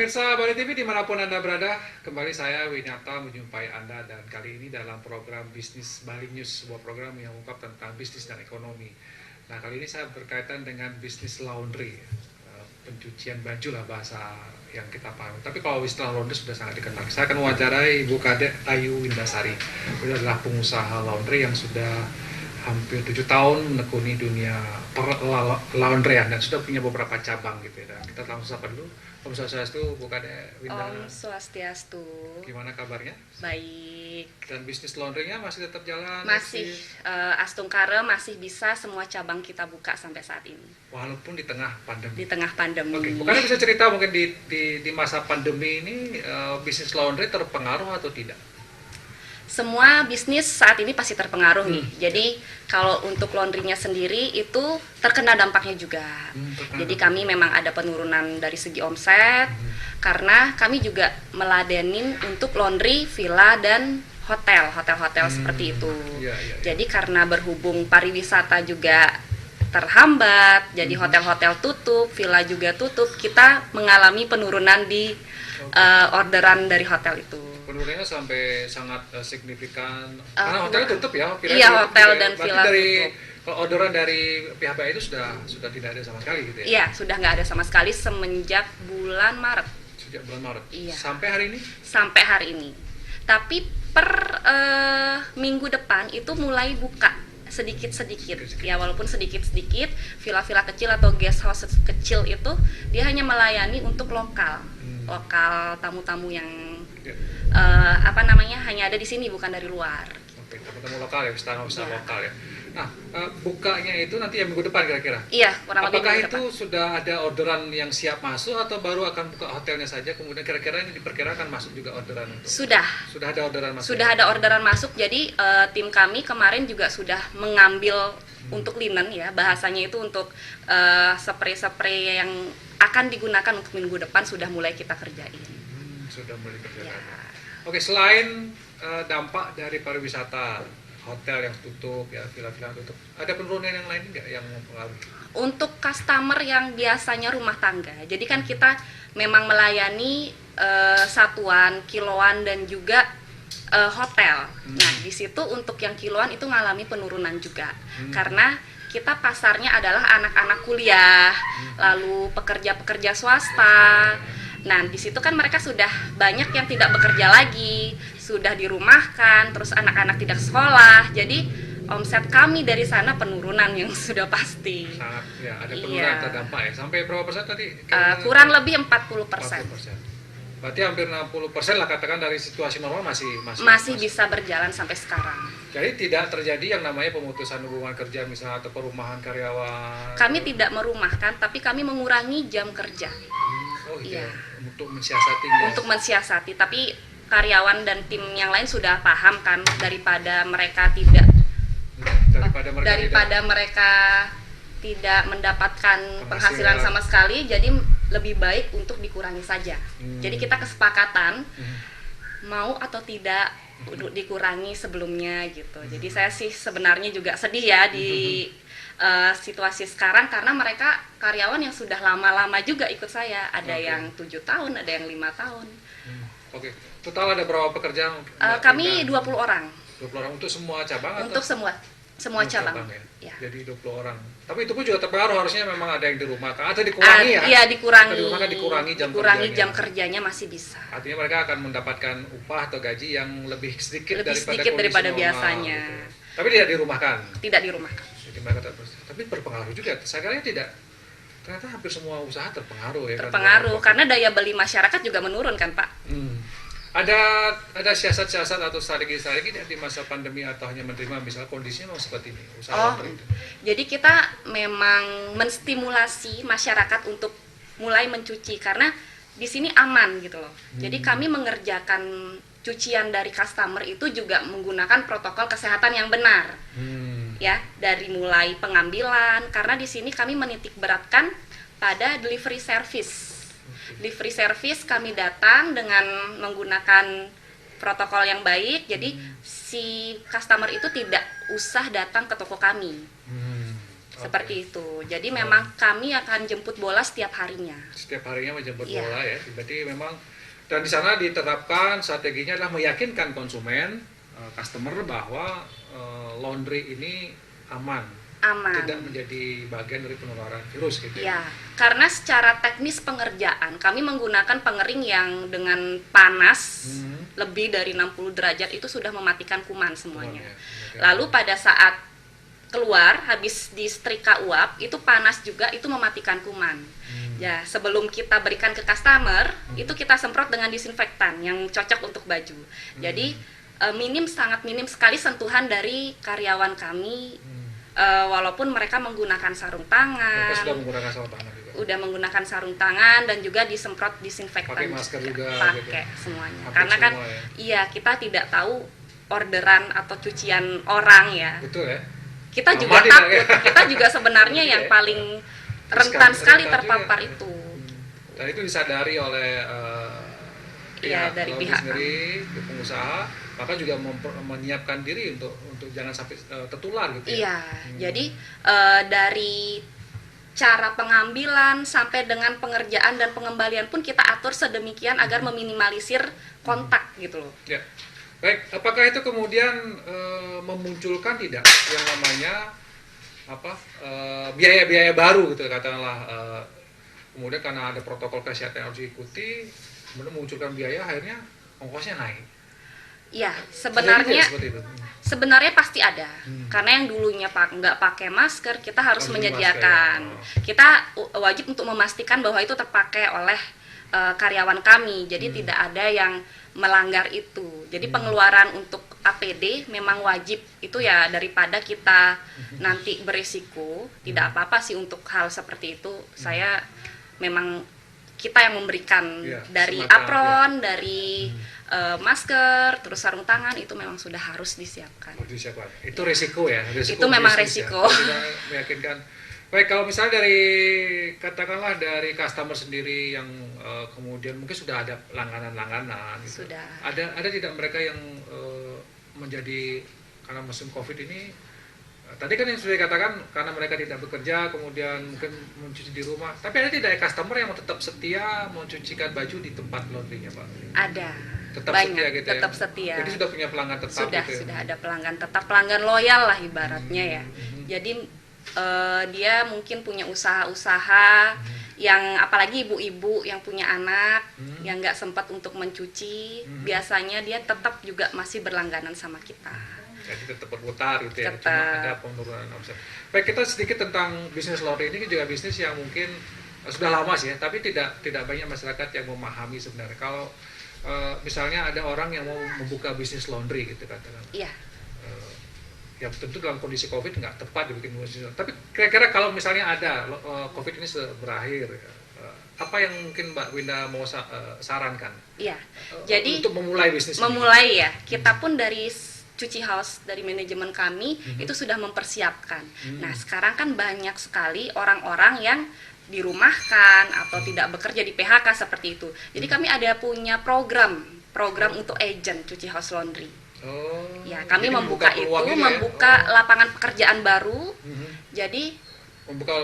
Pemirsa Bali TV dimanapun Anda berada, kembali saya Winata menjumpai Anda dan kali ini dalam program Bisnis Bali News, sebuah program yang mengungkap tentang bisnis dan ekonomi. Nah, kali ini saya berkaitan dengan bisnis laundry, pencucian baju lah bahasa yang kita pahami. Tapi kalau istilah laundry sudah sangat dikenal. Saya akan wawancarai Ibu Kadek Ayu Windasari. Beliau adalah pengusaha laundry yang sudah hampir 7 tahun menekuni dunia laundryan dan sudah punya beberapa cabang gitu ya. Dan kita langsung sapa dulu. Om Swastiastu, Bu Kadek Winda. Om Swastiastu. Gimana kabarnya? Baik. Dan bisnis laundrynya masih tetap jalan? Masih Astungkare masih bisa semua cabang kita buka sampai saat ini. Walaupun di tengah pandemi. Di tengah pandemi. Oke, bukannya bisa cerita mungkin di masa pandemi ini bisnis laundry terpengaruh atau tidak? Semua bisnis saat ini pasti terpengaruh nih. Jadi kalau untuk laundrynya sendiri itu terkena dampaknya juga. Jadi kami memang ada penurunan dari segi omset karena kami juga meladenin untuk laundry, villa dan hotel seperti itu. Jadi karena berhubung pariwisata juga terhambat, jadi hotel-hotel tutup, villa juga tutup, kita mengalami penurunan di orderan dari hotel itu. Penurunannya sampai sangat signifikan karena hotelnya tutup ya? Iya, hotel dan villa tutup. tutup. Kalau orderan dari pihak itu sudah tidak ada sama sekali gitu ya? Iya, sudah nggak ada sama sekali semenjak bulan Maret. Sejak bulan Maret? Iya. Sampai hari ini? Sampai hari ini. Tapi per minggu depan itu mulai buka sedikit-sedikit. Ya, walaupun sedikit-sedikit, villa-villa kecil atau guest house kecil itu dia hanya melayani untuk lokal tamu-tamu yang hanya ada di sini, bukan dari luar. Oke, tamu-tamu lokal ya, wisatawan lokal ya. Nah, bukanya itu nanti ya minggu depan kira-kira? Iya, kurang lebih apakah minggu itu depan. sudah ada orderan yang siap masuk atau baru akan buka hotelnya saja, kemudian kira-kira ini diperkirakan masuk juga orderan untuk? Sudah ada orderan masuk? Sudah ada orderan masuk, jadi tim kami kemarin juga sudah mengambil untuk linen ya, bahasanya itu untuk spray-spray yang akan digunakan untuk minggu depan sudah mulai kita kerjain. Sudah mulai kerjakan. Ya. Oke, selain dampak dari pariwisata, hotel yang tutup, ya villa-villa yang tutup, ada penurunan yang lain nggak yang mempengaruhi? Untuk customer yang biasanya rumah tangga, jadi kan kita memang melayani satuan, kiloan dan juga hotel. Nah, di situ untuk yang kiloan itu mengalami penurunan juga, karena kita pasarnya adalah anak-anak kuliah, lalu pekerja-pekerja swasta. Nah, di situ kan mereka sudah banyak yang tidak bekerja lagi, sudah dirumahkan, terus anak-anak tidak sekolah. Jadi omset kami dari sana penurunan yang sudah pasti. Sangat, ya, ada penurunan terdampak ya. Sampai berapa persen tadi? Kurang lebih 40%. 40%. Berarti hampir 60% lah katakan dari situasi normal masih bisa berjalan sampai sekarang. Jadi tidak terjadi yang namanya pemutusan hubungan kerja misalnya atau perumahan karyawan? Kami tidak merumahkan, tapi kami mengurangi jam kerja. Oh iya. Untuk mensiasati. Untuk mensiasati, tapi karyawan dan tim yang lain sudah paham kan, daripada mereka tidak mendapatkan penghasilan sama sekali, jadi lebih baik untuk dikurangi saja. Jadi kita kesepakatan mau atau tidak dikurangi sebelumnya gitu. Jadi saya sih sebenarnya juga sedih ya di situasi sekarang karena mereka karyawan yang sudah lama-lama juga ikut saya. Ada yang 7 tahun, ada yang 5 tahun. Oke. Total ada berapa pekerja? Kami 20 orang. 20 orang untuk semua cabang? Untuk semua cabang. Ya. Jadi 20 orang. Tapi itu pun juga terpengaruh, harusnya memang ada yang dirumahkan atau dikurangi ya? Iya, dikurangi jam kerjanya masih bisa. Artinya mereka akan mendapatkan upah atau gaji yang lebih sedikit daripada biasanya. Gitu. Tapi tidak dirumahkan? Tidak dirumahkan. Jadi mereka tapi berpengaruh juga. Saya kira tidak. Ternyata hampir semua usaha terpengaruh ya. Terpengaruh karena daya beli masyarakat juga menurun kan, Pak. Ada siasat-siasat atau strategi-strategi di masa pandemi atau hanya menerima misalnya kondisinya memang seperti ini usaha itu? Jadi kita memang menstimulasi masyarakat untuk mulai mencuci karena di sini aman gitu loh. Jadi kami mengerjakan cucian dari customer itu juga menggunakan protokol kesehatan yang benar. Ya, dari mulai pengambilan karena di sini kami menitik beratkan pada delivery service. Delivery service kami datang dengan menggunakan protokol yang baik, jadi si customer itu tidak usah datang ke toko kami. Seperti itu. Jadi memang kami akan jemput bola setiap harinya. Setiap harinya menjemput Iya. bola ya. Berarti memang dan di sana diterapkan strateginya adalah meyakinkan konsumen, customer bahwa laundry ini aman, Aman. tidak menjadi bagian dari penularan virus gitu. Ya, karena secara teknis pengerjaan kami menggunakan pengering yang dengan panas lebih dari 60 derajat itu sudah mematikan kuman semuanya. Lalu pada saat keluar habis disetrika uap itu panas juga, itu mematikan kuman. Ya, sebelum kita berikan ke customer itu kita semprot dengan disinfektan yang cocok untuk baju. Jadi sangat minim sekali sentuhan dari karyawan kami. Walaupun mereka menggunakan sarung tangan, Mereka sudah menggunakan sarung tangan juga. udah menggunakan sarung tangan dan juga disemprot disinfektan, Pakai masker juga pakai gitu. semuanya. Hampir Karena kan semua ya. iya, kita tidak tahu orderan atau cucian orang ya. Betul ya. Kita Aman juga tidak takut. ya? Kita juga sebenarnya yang Iya. paling rentan sekali Rentan terpapar juga. itu. Dan itu disadari oleh Iya, dari laundry pihak sendiri, pengusaha, maka juga menyiapkan diri untuk jangan sampai tertular gitu ya. Iya, jadi dari cara pengambilan sampai dengan pengerjaan dan pengembalian pun kita atur sedemikian agar meminimalisir kontak gitu loh. Ya. Baik, apakah itu kemudian memunculkan tidak yang namanya biaya-biaya baru gitu katakanlah, kemudian karena ada protokol kesehatan yang harus diikuti, kemudian memunculkan biaya, akhirnya ongkosnya naik. Iya, Terjadi tidak seperti itu? sebenarnya pasti ada. Karena yang dulunya nggak pakai masker, kita harus Harus menyediakan. masker. Kita wajib untuk memastikan bahwa itu terpakai oleh karyawan kami. Jadi tidak ada yang melanggar itu. Jadi pengeluaran untuk APD memang wajib. Itu ya daripada kita nanti berisiko, tidak apa-apa sih untuk hal seperti itu. Saya memang kita yang memberikan Ya, dari semacam, apron, dari masker, terus sarung tangan itu memang sudah harus disiapkan. Harus disiapkan. Itu resiko ya. Itu memang bisnis resiko. Ya. Kita meyakinkan. Baik, kalau misalnya katakanlah dari customer sendiri yang kemudian mungkin sudah ada langganan gitu. Sudah. Ada tidak mereka yang menjadi karena musim Covid ini, tadi kan yang sudah dikatakan karena mereka tidak bekerja kemudian mungkin mencuci di rumah, tapi ada tidak customer yang tetap setia mencucikan baju di tempat laundrynya, Pak? Ada. Tetap banyak, setia gitu tetap ya? setia. Jadi sudah punya pelanggan tetap Sudah, gitu ya? sudah ada pelanggan tetap, pelanggan loyal lah ibaratnya ya. Jadi dia mungkin punya usaha-usaha yang apalagi ibu-ibu yang punya anak yang nggak sempat untuk mencuci, biasanya dia tetap juga masih berlangganan sama kita. Jadi tetap berputar gitu ya, Tetap. cuma ada penurunan omset. Baik, kita sedikit tentang bisnis laundry ini juga bisnis yang mungkin sudah lama sih ya, tapi tidak banyak masyarakat yang memahami sebenarnya. Kalau misalnya ada orang yang mau membuka bisnis laundry gitu katakan, Iya. ya tentu dalam kondisi Covid nggak tepat dibikin bisnis. Tapi kira-kira kalau misalnya ada Covid ini berakhir, apa yang mungkin Mbak Winda mau sarankan? Iya. Jadi untuk memulai bisnis ini? memulai ya, kita pun dari Cuci House, dari manajemen kami itu sudah mempersiapkan. Nah, sekarang kan banyak sekali orang-orang yang dirumahkan atau tidak bekerja di PHK seperti itu. Jadi kami ada punya program untuk agent Cuci House Laundry. Oh, Ya, kami jadi membuka itu, peluang ini ya? membuka lapangan pekerjaan baru. Jadi Membuka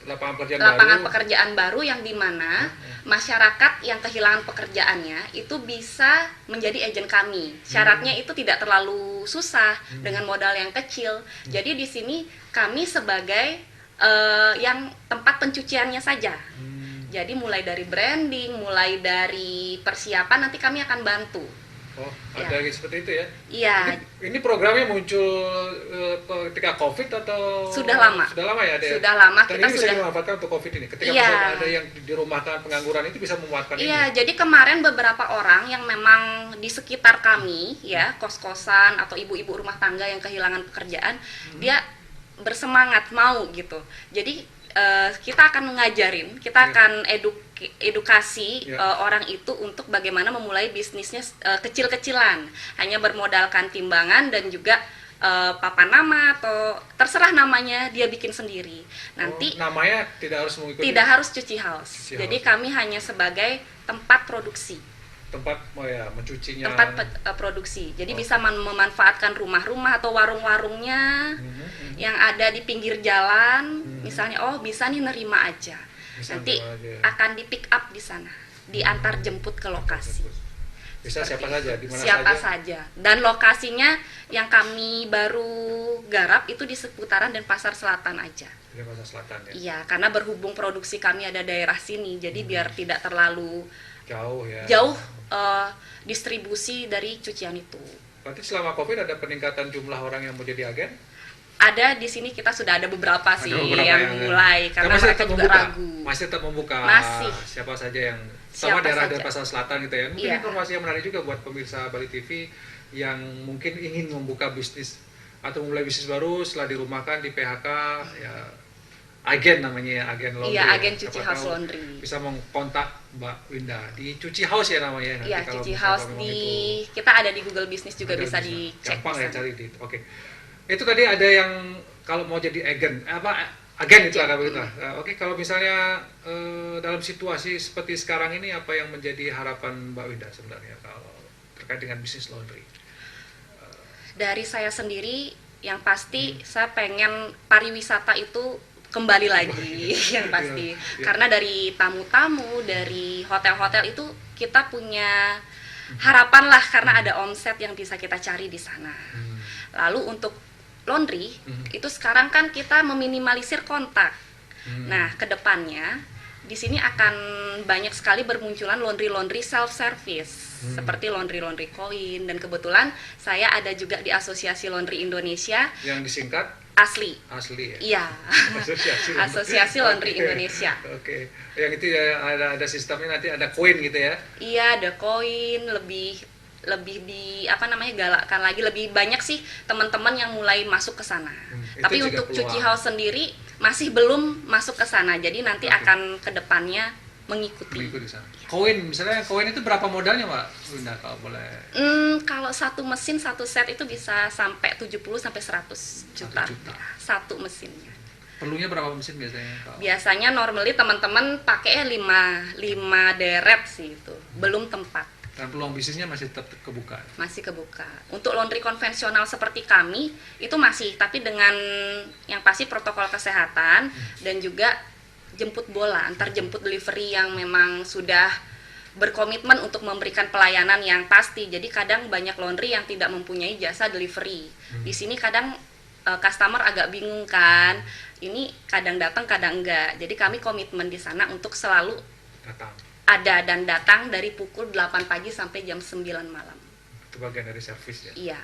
lapangan pekerjaan lapangan baru. pekerjaan baru yang dimana masyarakat yang kehilangan pekerjaannya itu bisa menjadi agen kami. Syaratnya itu tidak terlalu susah dengan modal yang kecil. Jadi di sini kami sebagai yang tempat pencuciannya saja. Jadi mulai dari branding, mulai dari persiapan nanti kami akan bantu. Oh, ada seperti itu ya? Iya. Ini programnya muncul ketika Covid atau Sudah lama. Sudah lama ya? Sudah lama, Dan kita ini bisa sudah- dimanfaatkan untuk Covid ini. Ketika Iya. misalnya ada yang dirumahkan pengangguran itu bisa memanfaatkan Iya, ini. jadi kemarin beberapa orang yang memang di sekitar kami ya, kos-kosan atau ibu-ibu rumah tangga yang kehilangan pekerjaan, dia bersemangat mau gitu. Jadi kita akan ngajarin, kita akan edukasi orang itu untuk bagaimana memulai bisnisnya kecil-kecilan, hanya bermodalkan timbangan dan juga papan nama atau terserah namanya dia bikin sendiri. Nanti Namanya tidak harus mengikuti. tidak harus Cuci House. Cuci Jadi House. kami hanya sebagai tempat produksi. tempat mencucinya. Produksi. Jadi bisa memanfaatkan rumah-rumah atau warung-warungnya yang ada di pinggir jalan. Misalnya, bisa nih nerima aja. Nanti akan di pick up di sana, diantar jemput ke lokasi. Bisa siapa saja, di mana siapa saja. Dan lokasinya yang kami baru garap itu di seputaran Denpasar Selatan aja. Denpasar Selatan ya. Iya, karena berhubung produksi kami ada daerah sini, jadi biar tidak terlalu jauh ya. Distribusi dari cucian itu. Berarti selama Covid ada peningkatan jumlah orang yang mau jadi agen? Ada di sini, kita sudah ada beberapa yang mulai karena mereka juga ragu. Masih tetap membuka. Masih. Siapa saja yang sama daerah Denpasar Selatan gitu ya. Mungkin informasi yang menarik juga buat pemirsa Bali TV yang mungkin ingin membuka bisnis atau mulai bisnis baru setelah dirumahkan, di PHK ya. Agen namanya ya, agen laundry. Iya, agen cuci house laundry. Bisa mengkontak Mbak Winda di Cuci House ya namanya. Iya, Cuci House kita ada di Google Business juga, bisa dicek. Gampang ya cari di. Oke. Itu tadi ada yang kalau mau jadi agen itu lah Winda. Oke, kalau misalnya dalam situasi seperti sekarang ini apa yang menjadi harapan Mbak Winda sebenarnya kalau terkait dengan bisnis laundry? Dari saya sendiri yang pasti saya pengen pariwisata itu kembali lagi yang pasti. Karena dari tamu-tamu, dari hotel-hotel itu kita punya harapan lah karena ada omset yang bisa kita cari di sana. Lalu untuk laundry itu sekarang kan kita meminimalisir kontak. Nah, kedepannya di sini akan banyak sekali bermunculan laundry self service seperti laundry koin, dan kebetulan saya ada juga di Asosiasi Laundry Indonesia yang disingkat Asli ya? Iya. Asosiasi Laundry Indonesia. Oke. Yang itu ya ada sistemnya, nanti ada koin gitu ya? Iya, ada koin, lebih galakkan lagi, lebih banyak sih teman-teman yang mulai masuk ke sana. Tapi untuk Cuci House sendiri masih belum masuk ke sana. Jadi nanti akan ke depannya mengikuti sana. Koin, misalnya koin itu berapa modalnya, Mbak Winda kalau boleh? Kalau satu mesin, satu set itu bisa sampai 70 sampai 100 juta. Satu mesinnya. Perlunya berapa mesin biasanya? Biasanya normally teman-teman pakai 5 deret sih itu. Belum tempat. Dan peluang bisnisnya masih tetap kebuka? Masih kebuka. Untuk laundry konvensional seperti kami itu masih, tapi dengan yang pasti protokol kesehatan dan juga jemput bola, antar jemput delivery yang memang sudah berkomitmen untuk memberikan pelayanan yang pasti. Jadi kadang banyak laundry yang tidak mempunyai jasa delivery. Di sini kadang customer agak bingung kan. Ini kadang datang, kadang enggak. Jadi kami komitmen di sana untuk selalu datang dari pukul 8 pagi sampai jam 9 malam. Itu bagian dari servis ya? Iya.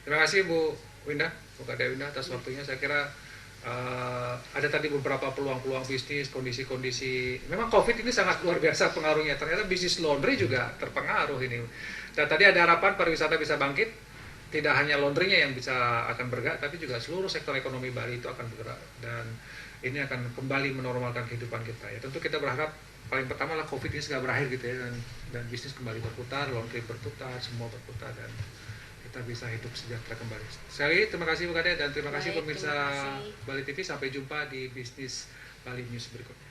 Terima kasih Bu Winda, Bu Kade Winda atas waktunya. Saya kira ada tadi beberapa peluang-peluang bisnis, kondisi-kondisi. Memang COVID ini sangat luar biasa pengaruhnya. Ternyata bisnis laundry juga terpengaruh ini. Dan tadi ada harapan pariwisata bisa bangkit. Tidak hanya laundrynya yang bisa akan bergerak, tapi juga seluruh sektor ekonomi Bali itu akan bergerak. Dan ini akan kembali menormalkan kehidupan kita. Ya, tentu kita berharap paling pertama lah COVID ini segera berakhir gitu ya, dan bisnis kembali berputar, laundry berputar, semua berputar, dan kita bisa hidup sejahtera kembali. Sekali terima kasih Bu Kade, dan terima kasih pemirsa Bali TV. Sampai jumpa di Bisnis Bali News berikutnya.